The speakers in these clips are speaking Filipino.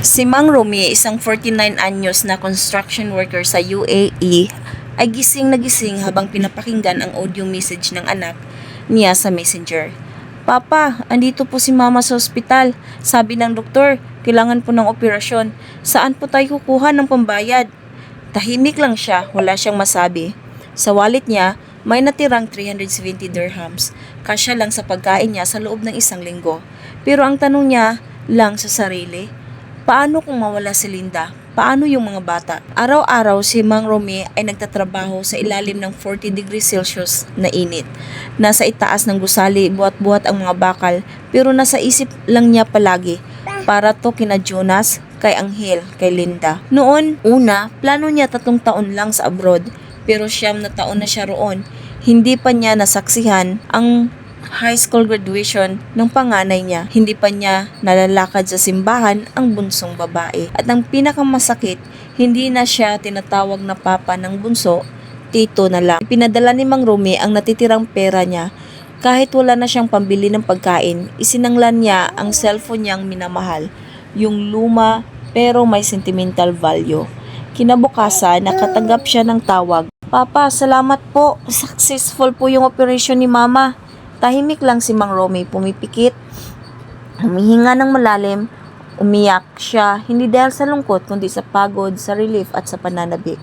Si Mang Rumi, isang 49 anyos na construction worker sa UAE, ay gising na gising habang pinapakinggan ang audio message ng anak niya sa messenger. Papa, andito po si mama sa ospital. Sabi ng doktor, kailangan po ng operasyon. Saan po tayo kukuha ng pambayad? Tahimik lang siya, wala siyang masabi. Sa wallet niya, may natirang 370 dirhams. Kasya lang sa pagkain niya sa loob ng isang linggo. Pero ang tanong niya lang sa sarili, paano kung mawala si Linda? Paano yung mga bata? Araw-araw si Mang Rumi ay nagtatrabaho sa ilalim ng 40 degrees Celsius na init. Nasa itaas ng gusali, buhat-buhat ang mga bakal, pero nasa isip lang niya palagi, para to kina Jonas, kay Anghel, kay Linda. Noon, una, plano niya 3 taon lang sa abroad, pero 9 na taon na siya roon. Hindi pa niya nasaksihan ang high school graduation ng panganay niya. Hindi pa niya nalalakad sa simbahan ang bunsong babae. At ang pinakamasakit, hindi na siya tinatawag na papa ng bunso, tito na lang. Ipinadala ni Mang Rumi ang natitirang pera niya. Kahit wala na siyang pambili ng pagkain, isinanglan niya ang cellphone niyang minamahal, yung luma pero may sentimental value. Kinabukasan, nakatanggap siya ng tawag. Papa, salamat po. Successful po yung operation ni Mama. Tahimik lang si Mang Rumi, pumipikit, humihinga ng malalim, umiyak siya, hindi dahil sa lungkot, kundi sa pagod, sa relief at sa pananabik.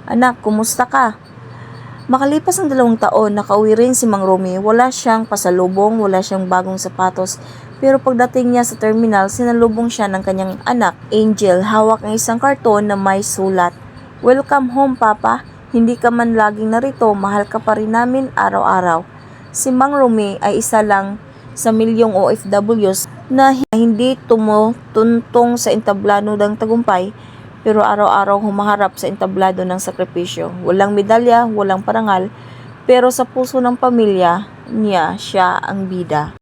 Anak, kumusta ka? Makalipas ang 2 taon, nakauwi rin si Mang Rumi. Wala siyang pasalubong, wala siyang bagong sapatos, pero pagdating niya sa terminal, sinalubong siya ng kanyang anak, Angel, hawak ng isang karton na may sulat. Welcome home, Papa. Hindi ka man laging narito, mahal ka pa rin namin araw-araw. Si Mang Rumi ay isa lang sa milyong OFWs na hindi tumutuntong sa entablado ng tagumpay, pero araw-araw humaharap sa entablado ng sakripisyo. Walang medalya, walang parangal, pero sa puso ng pamilya niya, siya ang bida.